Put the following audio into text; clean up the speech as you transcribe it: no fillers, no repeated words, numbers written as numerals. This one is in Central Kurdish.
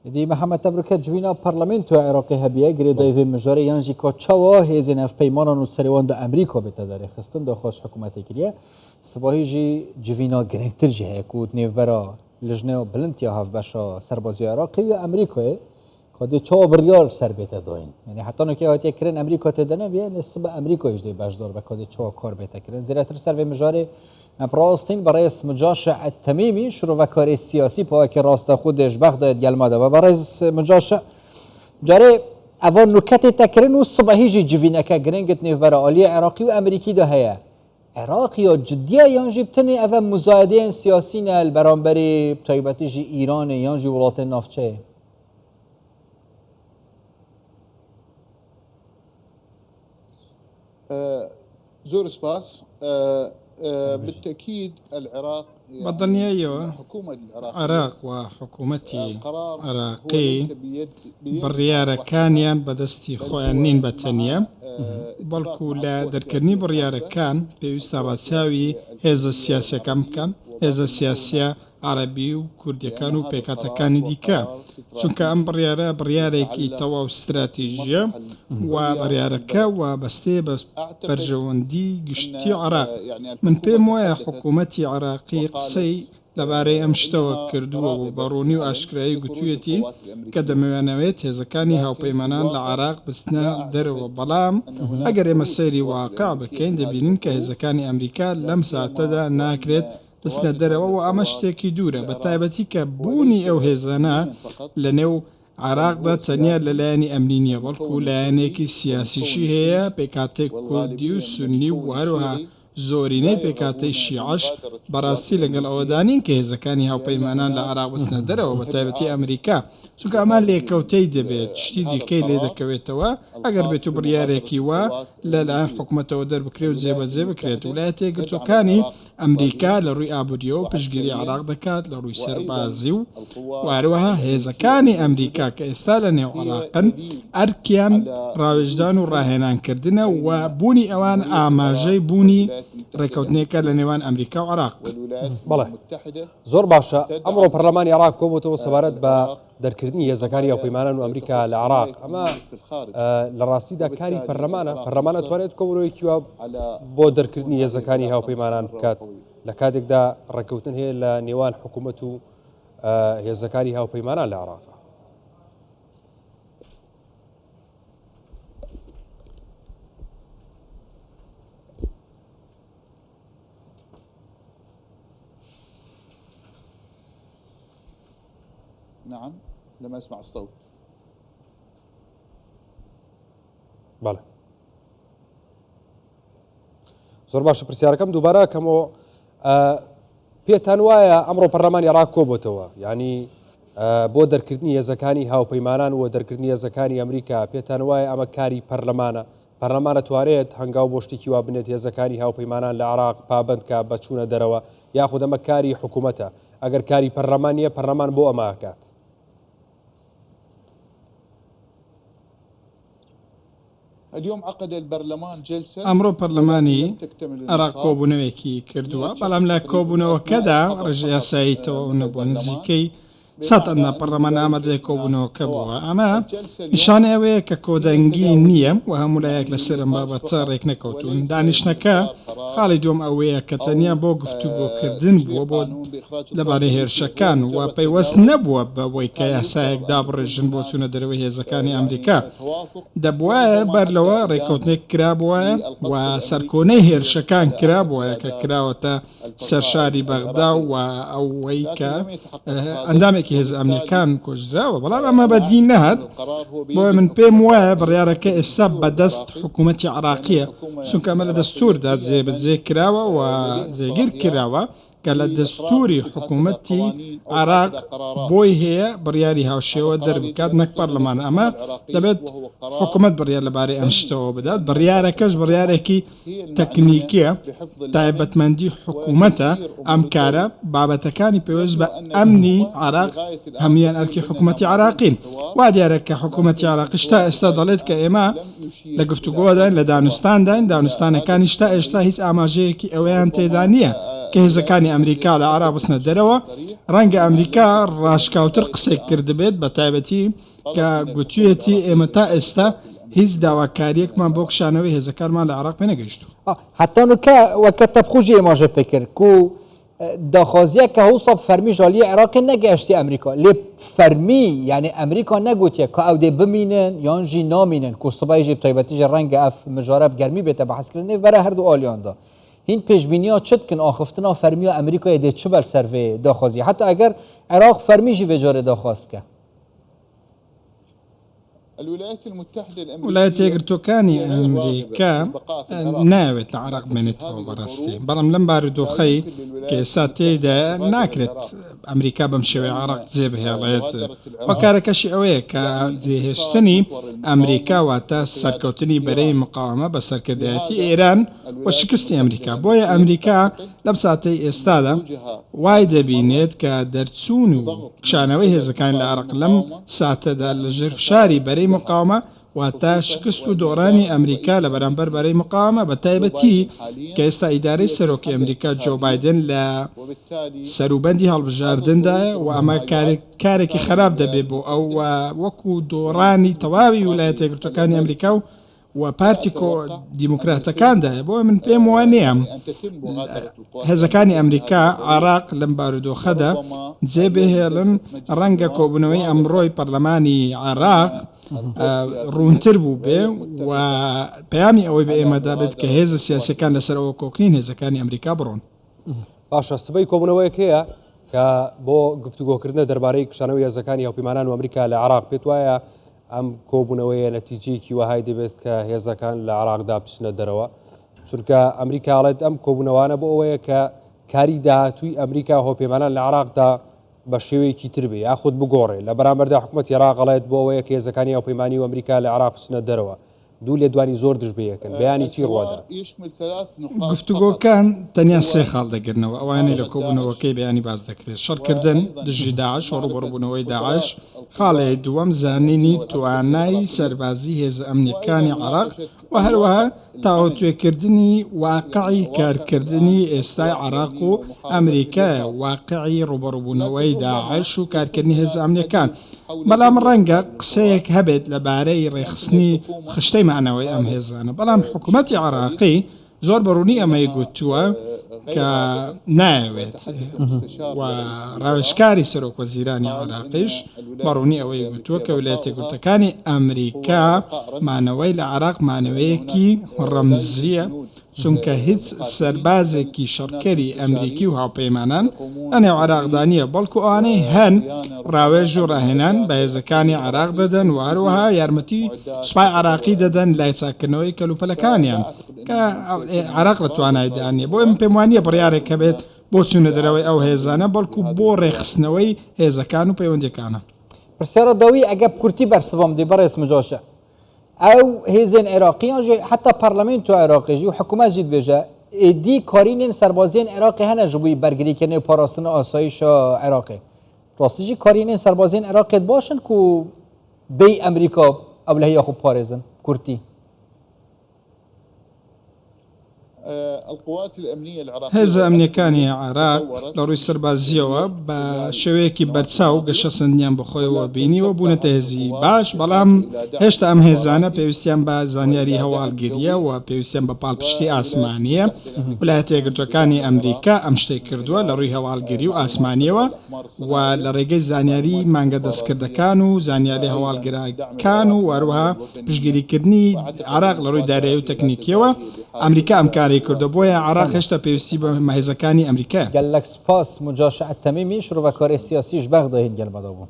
دی محمد تفرکت جوینا پارلمنت عراقی هبیه گری دایو مجاری یانجی که چوا هیزن اف پیمانان و سریوان دا امریکا بته داره خستن دا خواست حکومتی کریه سباهی جی جوینا گرنگتر جی هکود نیو برا لجنه و بلنتیا هف باشا سربازی عراقی و امریکای که چوا بریار سر بته داین یعنی حتی نکه هاتی کرن امریکا تدنه بیه نسبه امریکا جدی باشدار بکده چوا کار بته کرن زیرتر سر و مجاری براستین برای مجاشع التمیمی شروع و کاری سیاسی پا که راست خودش بغداد گلماده و برای مجاشع جاری اول نکته تکرین و صبحی جوینا که گرینگت نیف برای عالی عراقی و امریکی ده هیا عراقی و جدیه یانجی بتنی اول مزایده سیاسی نه برانبری طیبتی جی ایران یانجی ولات نافچه زور سباس بالتأكيد العراق بضني أيوة حكومة العراق وحكومتي عراقي بريارة كانيان بدستي خوانين بتنيا بلكو لا دركني بريارة كان بيوستا بتساوي هذا السياسة كم كان هذا السياسة عربي وكردي كانوا بيكاتا كان ديكا چونکە ئەم بڕیارێکی تەواو استراتیژیە و بڕیارەکە و بەستێ بە بەرژەوەندی گشتی عراق من پێم وایە حکوومەتی عراقی قسەی لەبارەی ئەم شتەوە کردووە و بەڕوونی و ئاشکرایی گوتوویەتی کە دەمەوێنەوێت هێزەکانی هاوپەیمانان لە عراق بستنە دەرەوە بەڵام ئەگەر ئێمە سەیری واقع بکەین دەبینین کە هێزەکانی ئەمریکا لەم ساتەدا ناکرێت بسنە دەرەوە و ئەمە شتێکی دوورە بە تایبەتی کە بوونی ئەو هێزانە لە نێو عراقدا تەنیا لەلایەنی ئەمنی نییە بەڵکو لایەنێکی سیاسیشی هەیە پێکاتێک کوردی و سونی و هەروەها زۆرینەی پێکاتەی شیعەش بەڕاستی لەگەڵ ئەوەدانین کە هێزەکانی هاوپەیمانان لە عراق بستنە دەرەوە بە تایبەتی ئەمریکا چونکە ئەمان لێکەوتەی دەبێت شتی دیکەی لێ دەکەوێتەوە ئەگەر بێت و بڕیارێکی وە لەلایەن حکوومەتەوە دەربکرێ و جێبەجێ بکرێت ویلایەتە یەکگرتووەکانی ئەمریکا لە ڕووی ئابووریەوە و پشتگیری عراق دەکات لە ڕووی سەربازی و هەروەها هێزەکانی ئەمریکا کە ئێستا لە نێو عراقن ئەرکیان ڕاوێژدان و ڕاهێنانکردنە و بوونی ئەوان ئاماژەی بوونی ڕێکەوتنێکە لە نێوان ئەمریکا و عراق بەڵێ زۆر باشە ئەمڕۆ پەرلەمانی عراق کۆبووتەوە سەبارەت بە دەرکردنی هێزەکانی هاوپەیمانان و ئەمریکا لە عراق ئەمە لە ڕاستیدا کاری پەرلەمانە توانێت کۆبوونەوەیەکی وە بۆ دەرکردنی هێزەکانی هاوپەیمانان بکات لە کاتێکدا ڕێکەوتن هەیە لە نێوان حکوومەت و هێزەکانی هاوپەیمانان لە عراق نعم لم أسمع الصوت بەڵێ زۆر باشە پرسیارەکەم دووبارە کەمەوە پێتان وایە ئەمڕۆ پەرلەمانی عراق کۆبووتەوە یعنی بۆ دەرکردنی هێزەکانی هاوپەیمانان و دەرکردنی هێزەکانی ئەمریکا پێتان وایە ئەمە کاری پەرلەمانە توانێت هەنگاو بۆ شتێکی وا بنێت هێزەکانی هاوپەیمانان لە عراق پابندکە بەچوونە دەرەوە یاخود ئەمە کاری حکوومەتە ئەگەر کاری پەرلەمان نیە پەرلەمان بۆ ئەمە ئاکات ئەمڕۆ پەرلەمانی عراق کۆبوونەوەیەکی کردووە بەڵام لە کۆبوونەوەکەدا ڕێژە یاساییتەوە نەبووە نزیکەی سەد ئەننا پەرلەمان ئامادەی کۆبوونەوەکە بووە ئەمە نیشانە ئەوەیە کە کۆدەنگی نییە و هەموو لایەک لەسەر ئەم بابەتە ڕێک نەکەوتون دانیشتەکە خاڵی دوم ئەوەیە کە تەنیا بۆ گفتوگۆکردن بووە بۆ لەبارەی هێرشەکان و پەیوەست نەبووە بەوەی کە یاسایەک دابڕێژن بۆ چوونە دەرەوەی هێزەکانی ئەمریکا دەبوایە بەرلەوە ڕێکەوتنێک کرابووایە و سەرکۆنەی هێرشەکان کرابووایە کە کراوەتە سەرشاری بەغدا و ئەوەی کە ئەندامێکی هێز ئەمریکان کۆژراوە بەڵام ئەمە بەدی نەهات بۆیە من پێم وایە بڕیارەکە ئێستا بەدەست حکوومەتی عراقیە چونکە ئەمە لە دەستووردا جێبەجێ کراوە و جێگیر کراوە کە لە دەستوری حکوومەتی عراق بۆی هەیە بڕیاری هاوشێوە دەربکات نەک پەرلەمان ئەمە دەبێت حکوومەت بڕیار لەبارەی ئەم شتەوە بدات بڕیارەکەش بڕیارێکی تەکنیکیە تایبەتمەندی حکوومەتە ئەم کارە بابەتەکانی پێویست بە ئەمنی عراق هەمویان ئەرکی حکوومەتی عراقین وا دیارە کە حکوومەتی عراقیش تا ئێستا دەڵێت کە ئێمە لە گفتوگۆداین لە دانوستانداین دانوستانەکانیش تا ئێستا هیچ ئاماژەیەکی ئەوەیان تێدا نییە کە هێزەکانی ئەمریکا لە عێراق بچنە دەرەوە ڕەنگە ئەمریکا ڕاشکاوتر قسێک کردبێت بە تایبەتی کە گوتوویەتی ئێمە تا ئێستا هیچ داواکاریەکمان بۆ کشانەوەی هێزەکانمان لە عێراق پێ نەگەیشتووە. حتى وەکە تەبخوژی ئێماژە پێکرد و داخوازیە کە هەوسە فەرمی ژالی عێراقی نەگەیشتی ئەمریکا لێ فەرمی یعنی ئەمریکا نەگوتیە کە ئەو دێ بمینن یان ژی نامینن کو سبایژی تایبەتیژە ڕەنگە ئەف مژارەب گەرمی بێتە بەحەزکردنی بەرە هەردوو ئالیاندا هین پێشبینییا چتکن ئاخفتنا فەرمیە ئەمریکای دێ چ بەر سەرڤێ داخوازی حتی ئەگەر عێراق فەرمیژی بێجارێ داخواست بکە. وڵایەتە یەکگرتووەکانی ئەمریکا ناوێت لە عێراق بمێنێتەوە بەڕاستی بەڵام لەم بارودۆخەی کە ئێستا تێیدا ناکرێت ئەمریکا بەم شێوەیە عێراق جێبهێڵێت وە کارەکەشی ئەوەیە کە جێهێشتنی ئەمریکا واتە سەرکەوتنی بەرەی مقاومە بە سەرکردایەتی ئێران و شکستی ئەمریکا بۆیە ئەمریکا لەم ساتەی ئێستادا وای دەبینێت کە دەرچوون و کشانەوەی هێزەکان لە عێراق لەم ساتەدا لە ژێر فشاری بەرەی مقاومە واتە شکست و دۆڕانی ئەمریکا لە بەرامبەر بەرەی مقاومە بە تایبەتی کە ئێستا ئیدارەی سەرۆکی ئەمریکا جۆ بایدن لە سەروبەندی هەڵبژاردندایە و ئەمە کارێکی خراپ دەبێت بۆ ئەو وەکو دۆڕانی تەواوی ویلایەتە یەکگرتووەکانی ئەمریکا و پارتی دیموکراتەکاندایە بۆ من پێم وانەیە هێزەکانی ئەمریکا عێراق لەم بارودۆخەدا جێبهێڵن ڕەنگە کۆبوونەوەی ئەمڕۆی پەرلەمانی عێراق ڕوونتر بوو بێ و پەیامی ئەوەی بە ئێمەدا بێت کە هێزە سیاسەکان لەسەرەوە کۆکنین هێزەکانی ئەمریکا بڕۆن. باشە سبەی کۆبوونەوەیەک هەیە کە بۆ گفتوگۆکردنە دەربارەی کشانەوەی هێزەکانی هاوپەیمانان و ئەمریکا لە عێراق پێت وایە ئەم کۆبوونەوەیە نەتیجەیەکی وەهای دەبێت کە هێزەکان لە عێراقدا بچنە دەرەوە چونکە ئەمریکا ئەڵێت ئەم کۆبوونەوانە بۆ ئەوەیە کە کاری داهاتووی ئەمریکا هاوپەیمانان لە عێراقدا بە شێوەیەکی تر بێ یاخود بگۆڕێ لە بەرامبەردا حکوومەتی عێراق ئەڵێت بۆ ئەوەیە کە هێزەکانی هاوپەیمانی و ئەمریکا لە عێراق بچنە دەرەوە دوو لێدوانی زۆر دژبەیەکن بەیانی چی ڕوادا گفتوگۆکان تەنیا سێ خاڵ دەگرنەوە ئەوانەی لە کۆبوونەوەکەی بەیانی باز دەکرێت شەڕکردن دژی داعش و ڕوبەڕووبوونەوەی داعش خاڵی دووەم زانینی توانای سەربازی هێزە ئەمنیەکانی عێراق و هەروەها تاوتوێکردنی واقعی کارکردنی ئێستای عێراق و ئەمریکایە واقعی ڕوبەڕووبوونەوەی داعش و کارکردنی هێزە ئەمنیەکان بەڵام ڕەنگە قسەیەک هەبێت لەبارەی ڕێخستنی خشتەی معنەوەی ئەم هێزانە بەڵام حکوومەتی عێراقی زۆر بەڕوونی ئەمەی گوتووە کە نایەوێت و ڕاوێژکاری سەرۆکوەزیرانی عێراقیش بەڕوونی ئەوەی گوتووە کە ویلایەتە یەکگرتووەکانی ئەمریکا مانەوەی لە عێراق مانەوەیەکی ڕەمزیە چونکە هیچ سەربازێکی شەڕکەری ئەمریکی و هاوپەیمانان ئەنێو عێراقدانیە بەڵکو ئەوانەی هەن ڕاوێژ و ڕاهێنان بە هێزەکانی عێراق دەدەن و هەروەها یارمەتی سوپای عێراقی دەدەن لای چاکردنەوەی کەلوپەلەکانیان کە عێراق لە توانایدانیە بۆ ئەم پێم وانییە بڕیارێک کە بێت بۆ چوونە دەرەوەی ئەو هێزانە بەڵکو بۆ ڕێخستنەوەی هێزەکان و پەیوەندیەکانە. پرسیارە داوی ئەگە کورتی بەرسەوەم دی بەڕێز مجاشە ئەو هێزên عێراقیان jî heta parlamentoya Iraqê jî û hikûmet jî dibêje êdî karînên serbaziyên Iraqê hene ji bo bergirîkirinê û parastina asayişa Iraqê. Rastî jî karînên serbaziyên Iraqê baş in ku bêy Emerîka ewlehiya xwe parêzin Kurtî. هێزە ئەمنیەکانی عێراق لە ڕووی سەربازیەوە بە شێوەیەکی بەرچاو گەشە سندیان بەخۆیەوە بینیوە بوونەتە هێزی باش بەڵام هێشتا ئەم هێزانە پێویستیان بە زانیاری هەواڵگیریە و پێویستیان بە پاڵپشتی ئاسمانیە ویلایەتە یەکگرتووەکانی ئەمریکا ئەم شتەی کردووە لە ڕووی هەواڵگیری و ئاسمانیەوە و لە ڕێگەی زانیاری مانگە دەستکردەکان و زانیاری هەواڵگرەکان و هەروەها پشتگیریکردنی عێراق لە ڕووی دارایی و تەکنیکیەوە ئەمریکا ئەم کاری کردو بۆیە عێراق هێشتا پێویستی بە هێزەکانی ئەمریکا. گەلەک سپاس مجاشە ئەتەمیمی شروع بە کاری سیاسیش بەغدا هین گەل بەدا بوو.